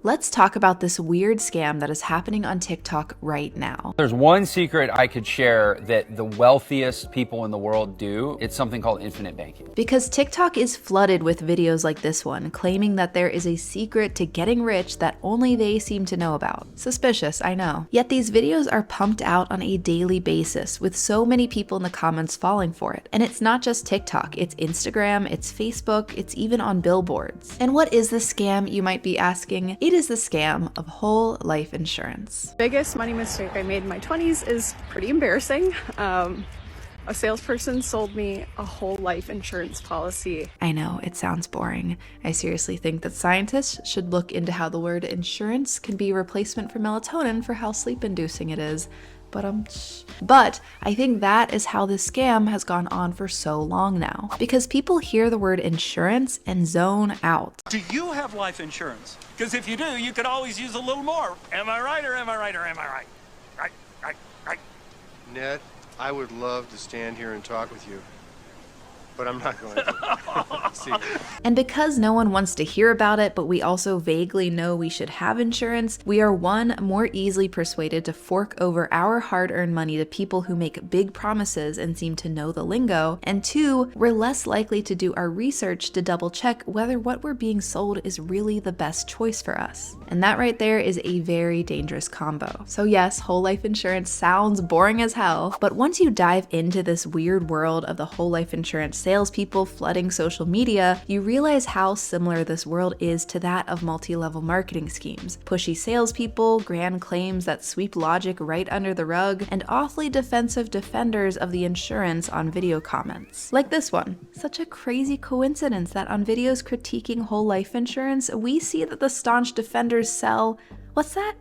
Let's talk about this weird scam that is happening on TikTok right now. There's one secret I could share that the wealthiest people in the world do. It's something called infinite banking. Because TikTok is flooded with videos like this one, claiming that there is a secret to getting rich that only they seem to know about. Suspicious, I know. Yet these videos are pumped out on a daily basis, with so many people in the comments falling for it. And it's not just TikTok, it's Instagram, it's Facebook, it's even on billboards. And what is this scam, you might be asking? It is the scam of whole life insurance. Biggest money mistake I made in my 20s is pretty embarrassing. A salesperson sold me a whole life insurance policy. I know, it sounds boring. I seriously think that scientists should look into how the word insurance can be a replacement for melatonin for how sleep-inducing it is. But I think that is how this scam has gone on for so long now. Because people hear the word insurance and zone out. Do you have life insurance? Because if you do, you could always use a little more. Am I right or am I right or am I right? Right. Ned, I would love to stand here and talk with you, but I'm not going to. See. And because no one wants to hear about it, but we also vaguely know we should have insurance, we are one, more easily persuaded to fork over our hard-earned money to people who make big promises and seem to know the lingo, and two, we're less likely to do our research to double check whether what we're being sold is really the best choice for us. And that right there is a very dangerous combo. So yes, whole life insurance sounds boring as hell, but once you dive into this weird world of the whole life insurance salespeople flooding social media, you realize how similar this world is to that of multi-level marketing schemes. Pushy salespeople, grand claims that sweep logic right under the rug, and awfully defensive defenders of the insurance on video comments. Like this one. Such a crazy coincidence that on videos critiquing whole life insurance, we see that the staunch defenders sell, what's that?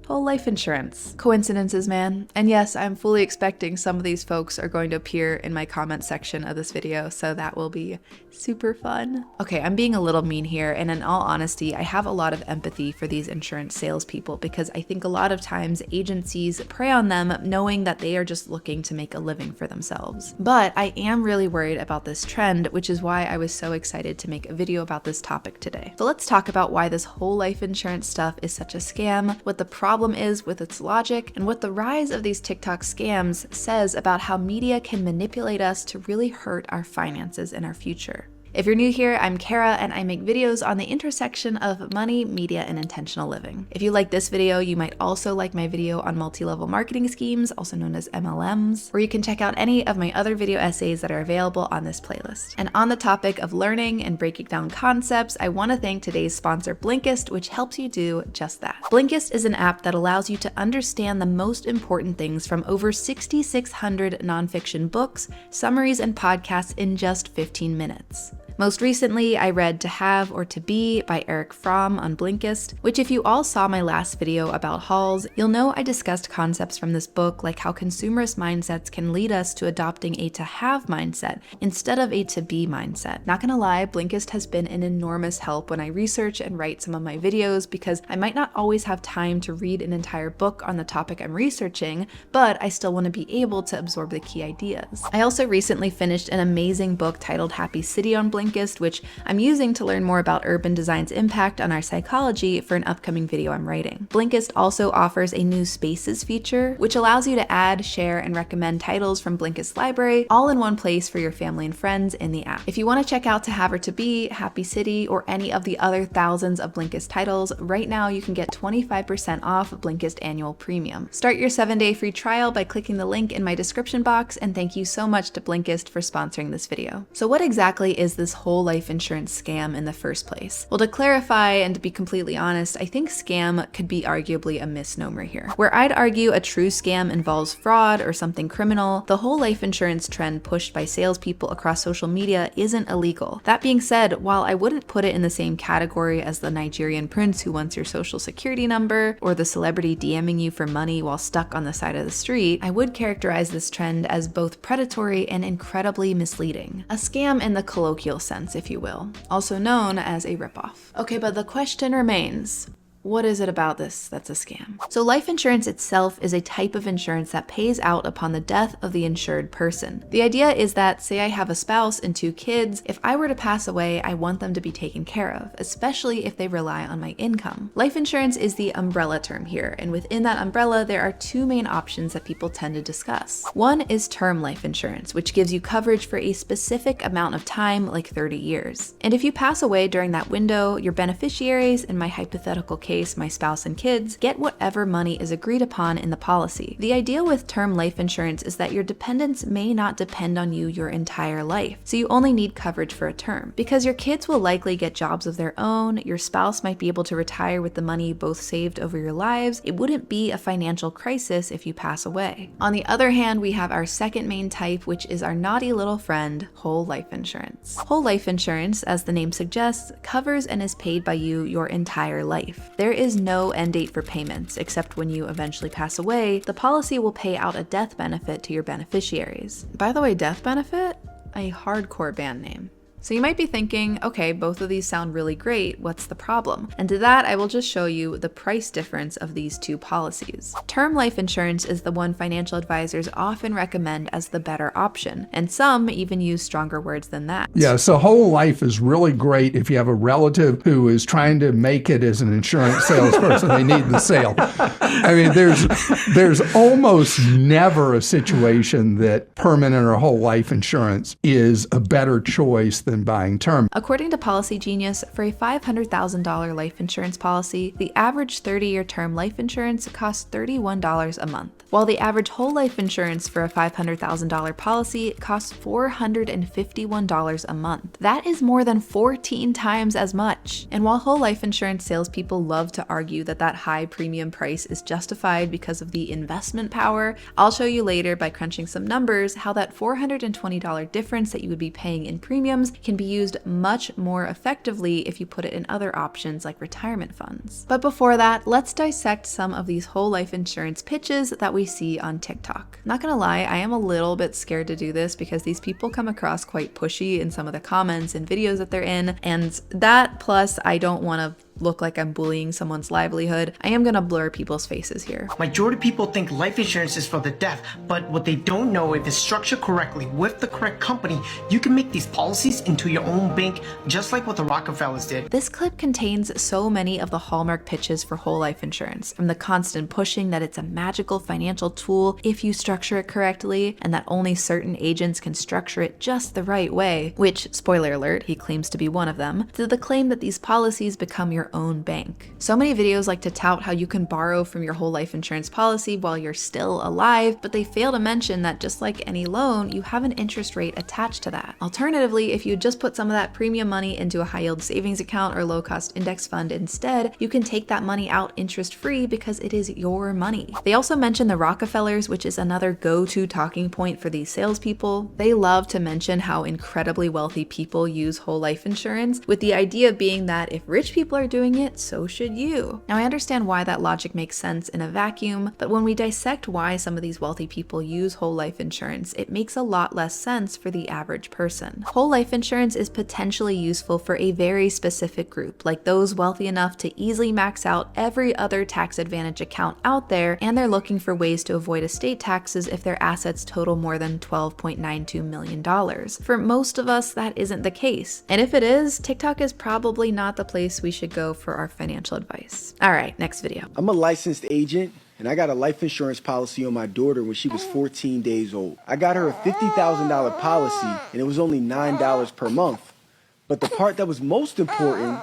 Whole life insurance. Coincidences, man. And yes, I'm fully expecting some of these folks are going to appear in my comment section of this video, so that will be super fun. Okay, I'm being a little mean here, and in all honesty, I have a lot of empathy for these insurance salespeople because I think a lot of times agencies prey on them knowing that they are just looking to make a living for themselves. But I am really worried about this trend, which is why I was so excited to make a video about this topic today. So let's talk about why this whole life insurance stuff is such a scam, what the problem is with its logic, and what the rise of these TikTok scams says about how media can manipulate us to really hurt our finances and our future. If you're new here, I'm Cara, and I make videos on the intersection of money, media, and intentional living. If you like this video, you might also like my video on multi-level marketing schemes, also known as MLMs, where you can check out any of my other video essays that are available on this playlist. And on the topic of learning and breaking down concepts, I want to thank today's sponsor, Blinkist, which helps you do just that. Blinkist is an app that allows you to understand the most important things from over 6,600 nonfiction books, summaries, and podcasts in just 15 minutes. Most recently, I read To Have or To Be by Eric Fromm on Blinkist, which if you all saw my last video about hauls, you'll know I discussed concepts from this book like how consumerist mindsets can lead us to adopting a to have mindset instead of a to be mindset. Not gonna lie, Blinkist has been an enormous help when I research and write some of my videos because I might not always have time to read an entire book on the topic I'm researching, but I still want to be able to absorb the key ideas. I also recently finished an amazing book titled Happy City on Blinkist, which I'm using to learn more about urban design's impact on our psychology for an upcoming video I'm writing. Blinkist also offers a new Spaces feature, which allows you to add, share, and recommend titles from Blinkist's library all in one place for your family and friends in the app. If you want to check out To Have or To Be, Happy City, or any of the other thousands of Blinkist titles, right now you can get 25% off Blinkist annual premium. Start your 7-day free trial by clicking the link in my description box, and thank you so much to Blinkist for sponsoring this video. So what exactly is this whole life insurance scam in the first place? Well, to clarify and to be completely honest, I think scam could be arguably a misnomer here. Where I'd argue a true scam involves fraud or something criminal, the whole life insurance trend pushed by salespeople across social media isn't illegal. That being said, while I wouldn't put it in the same category as the Nigerian prince who wants your social security number or the celebrity DMing you for money while stuck on the side of the street, I would characterize this trend as both predatory and incredibly misleading. A scam in the colloquial sense, if you will, also known as a ripoff. Okay, but the question remains, What is it about this that's a scam? So life insurance itself is a type of insurance that pays out upon the death of the insured person. The idea is that, say I have a spouse and 2 kids, if I were to pass away, I want them to be taken care of, especially if they rely on my income. Life insurance is the umbrella term here, and within that umbrella, there are 2 main options that people tend to discuss. One is term life insurance, which gives you coverage for a specific amount of time, like 30 years. And if you pass away during that window, your beneficiaries, in my hypothetical case, my spouse and kids, get whatever money is agreed upon in the policy. The idea with term life insurance is that your dependents may not depend on you your entire life, so you only need coverage for a term. Because your kids will likely get jobs of their own, your spouse might be able to retire with the money you both saved over your lives, it wouldn't be a financial crisis if you pass away. On the other hand, we have our second main type, which is our naughty little friend, whole life insurance. Whole life insurance, as the name suggests, covers and is paid by you your entire life. There is no end date for payments, except when you eventually pass away, the policy will pay out a death benefit to your beneficiaries. By the way, death benefit? A hardcore band name. So you might be thinking, okay, both of these sound really great, what's the problem? And to that, I will just show you the price difference of these 2 policies. Term life insurance is the one financial advisors often recommend as the better option, and some even use stronger words than that. Yeah, so whole life is really great if you have a relative who is trying to make it as an insurance salesperson. They need the sale. I mean, there's almost never a situation that permanent or whole life insurance is a better choice than buying term. According to Policy Genius, for a $500,000 life insurance policy, the average 30-year term life insurance costs $31 a month, while the average whole life insurance for a $500,000 policy costs $451 a month. That is more than 14 times as much. And while whole life insurance salespeople love to argue that that high premium price is justified because of the investment power, I'll show you later by crunching some numbers how that $420 difference that you would be paying in premiums can be used much more effectively if you put it in other options like retirement funds. But before that, let's dissect some of these whole life insurance pitches that we see on TikTok. Not gonna lie, I am a little bit scared to do this because these people come across quite pushy in some of the comments and videos that they're in, and that plus I don't want to look like I'm bullying someone's livelihood. I am gonna blur people's faces here. Majority of people think life insurance is for the deaf, but what they don't know, if it's structured correctly with the correct company, you can make these policies into your own bank, just like what the Rockefellers did. This clip contains so many of the hallmark pitches for whole life insurance, from the constant pushing that it's a magical financial tool if you structure it correctly, and that only certain agents can structure it just the right way, which, spoiler alert, he claims to be one of them, to the claim that these policies become your own bank. So many videos like to tout how you can borrow from your whole life insurance policy while you're still alive, but they fail to mention that just like any loan, you have an interest rate attached to that. Alternatively, if you just put some of that premium money into a high-yield savings account or low-cost index fund instead, you can take that money out interest-free because it is your money. They also mention the Rockefellers, which is another go-to talking point for these salespeople. They love to mention how incredibly wealthy people use whole life insurance, with the idea being that if rich people are doing it, so should you. Now, I understand why that logic makes sense in a vacuum, but when we dissect why some of these wealthy people use whole life insurance, it makes a lot less sense for the average person. Whole life insurance is potentially useful for a very specific group, like those wealthy enough to easily max out every other tax advantage account out there, and they're looking for ways to avoid estate taxes if their assets total more than $12.92 million. For most of us, that isn't the case. And if it is, TikTok is probably not the place we should go for our financial advice. All right, next video. I'm a licensed agent, and I got a life insurance policy on my daughter when she was 14 days old. I got her a $50,000 policy, and it was only $9 per month. But the part that was most important,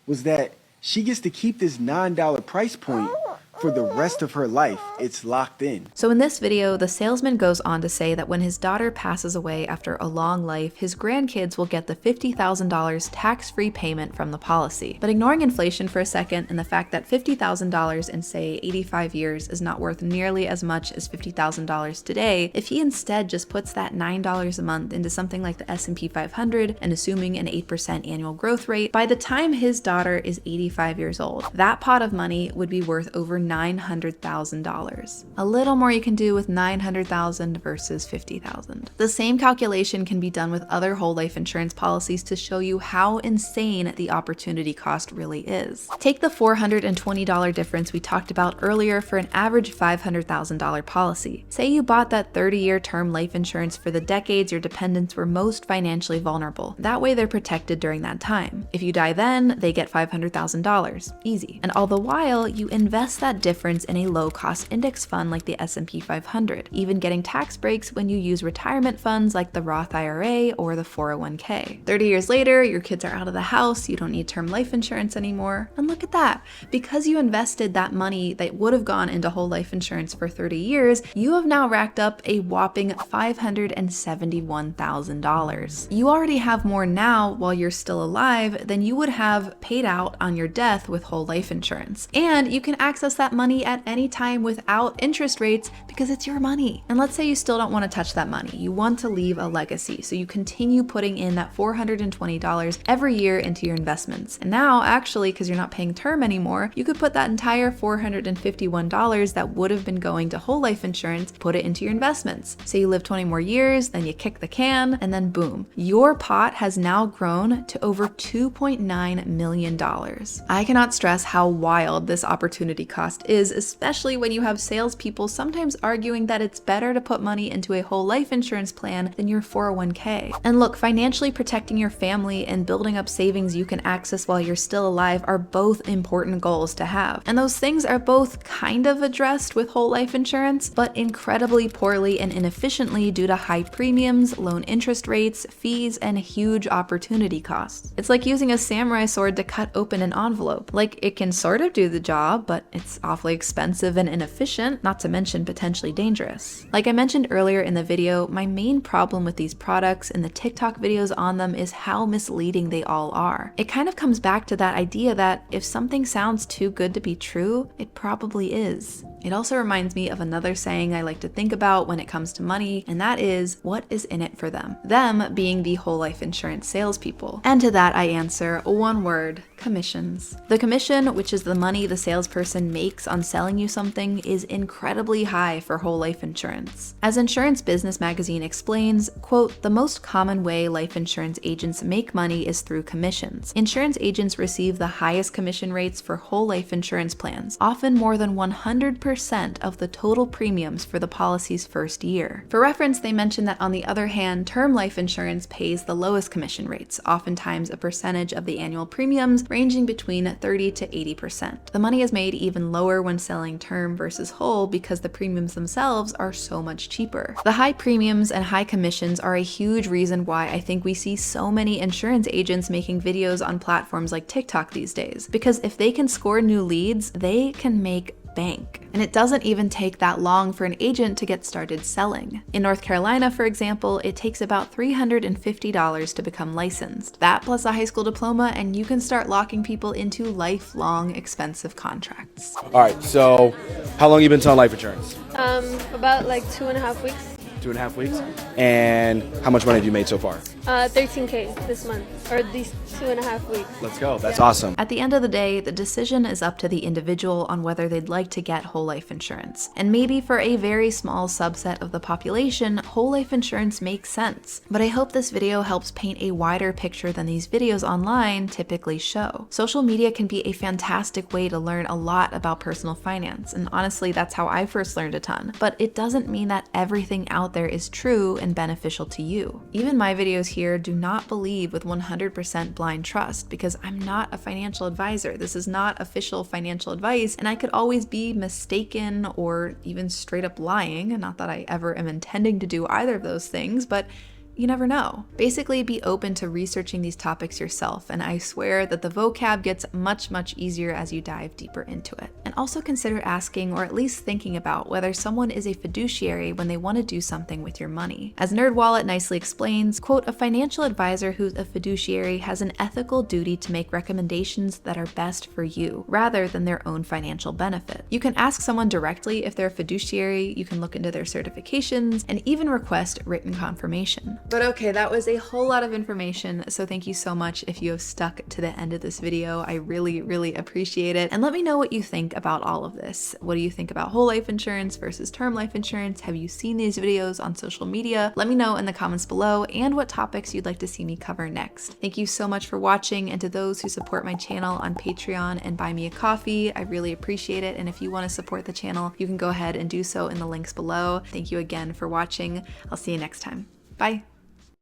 was that she gets to keep this $9 price point for the rest of her life. It's locked in. So in this video, the salesman goes on to say that when his daughter passes away after a long life, his grandkids will get the $50,000 tax-free payment from the policy. But ignoring inflation for a second and the fact that $50,000 in, say, 85 years is not worth nearly as much as $50,000 today, if he instead just puts that $9 a month into something like the S&P 500 and assuming an 8% annual growth rate, by the time his daughter is 85 years old, that pot of money would be worth over $900,000. A little more you can do with $900,000 versus $50,000. The same calculation can be done with other whole life insurance policies to show you how insane the opportunity cost really is. Take the $420 difference we talked about earlier for an average $500,000 policy. Say you bought that 30-year term life insurance for the decades your dependents were most financially vulnerable. That way they're protected during that time. If you die then, they get $500,000. Easy. And all the while, you invest that difference in a low-cost index fund like the S&P 500, even getting tax breaks when you use retirement funds like the Roth IRA or the 401k. 30 years later, your kids are out of the house, you don't need term life insurance anymore, and look at that. Because you invested that money that would have gone into whole life insurance for 30 years, you have now racked up a whopping $571,000. You already have more now while you're still alive than you would have paid out on your death with whole life insurance. And you can access that money at any time without interest rates because it's your money. And let's say you still don't want to touch that money. You want to leave a legacy, so you continue putting in that $420 every year into your investments. And now, actually, because you're not paying term anymore, you could put that entire $451 that would have been going to whole life insurance, put it into your investments. Say you live 20 more years, then you kick the can, and then boom, your pot has now grown to over $2.9 million. I cannot stress how wild this opportunity cost is, especially when you have salespeople sometimes arguing that it's better to put money into a whole life insurance plan than your 401k. And look, financially protecting your family and building up savings you can access while you're still alive are both important goals to have. And those things are both kind of addressed with whole life insurance, but incredibly poorly and inefficiently due to high premiums, low interest rates, fees, and huge opportunity costs. It's like using a samurai sword to cut open an envelope. Like, it can sort of do the job, but it's awfully expensive and inefficient, not to mention potentially dangerous. Like I mentioned earlier in the video, my main problem with these products and the TikTok videos on them is how misleading they all are. It kind of comes back to that idea that if something sounds too good to be true, it probably is. It also reminds me of another saying I like to think about when it comes to money, and that is, what is in it for them? Them being the whole life insurance salespeople. And to that I answer one word: commissions. The commission, which is the money the salesperson makes on selling you something, is incredibly high for whole life insurance. As Insurance Business Magazine explains, quote, "The most common way life insurance agents make money is through commissions. Insurance agents receive the highest commission rates for whole life insurance plans, often more than 100% of the total premiums for the policy's first year." For reference, they mention that on the other hand, term life insurance pays the lowest commission rates, oftentimes a percentage of the annual premiums ranging between 30 to 80%. The money is made even lower when selling term versus whole because the premiums themselves are so much cheaper. The high premiums and high commissions are a huge reason why I think we see so many insurance agents making videos on platforms like TikTok these days, because if they can score new leads, they can make bank. And it doesn't even take that long for an agent to get started selling. In North Carolina, for example, it takes about $350 to become licensed. That plus a high school diploma, and you can start locking people into lifelong expensive contracts. All right, so how long have you been selling life insurance? About like 2.5 weeks. 2.5 weeks? And how much money have you made so far? 13K this month, or these 2.5 weeks. Let's go, that's awesome. At the end of the day, the decision is up to the individual on whether they'd like to get whole life insurance. And maybe for a very small subset of the population, whole life insurance makes sense. But I hope this video helps paint a wider picture than these videos online typically show. Social media can be a fantastic way to learn a lot about personal finance, and honestly, that's how I first learned a ton. But it doesn't mean that everything out there is true and beneficial to you. Even my videos here do not believe with 100% blind trust, because I'm not a financial advisor. This is not official financial advice, and I could always be mistaken or even straight up lying. Not that I ever am intending to do either of those things, but you never know. Basically, be open to researching these topics yourself, and I swear that the vocab gets much, much easier as you dive deeper into it. And also consider asking, or at least thinking about, whether someone is a fiduciary when they want to do something with your money. As NerdWallet nicely explains, quote, "A financial advisor who's a fiduciary has an ethical duty to make recommendations that are best for you, rather than their own financial benefit. You can ask someone directly if they're a fiduciary, you can look into their certifications, and even request written confirmation. But okay, that was a whole lot of information, so thank you so much if you have stuck to the end of this video. I really, really appreciate it. And let me know what you think about all of this. What do you think about whole life insurance versus term life insurance? Have you seen these videos on social media? Let me know in the comments below, and what topics you'd like to see me cover next. Thank you so much for watching, and to those who support my channel on Patreon and Buy Me a Coffee, I really appreciate it. And if you want to support the channel, you can go ahead and do so in the links below. Thank you again for watching. I'll see you next time. Bye.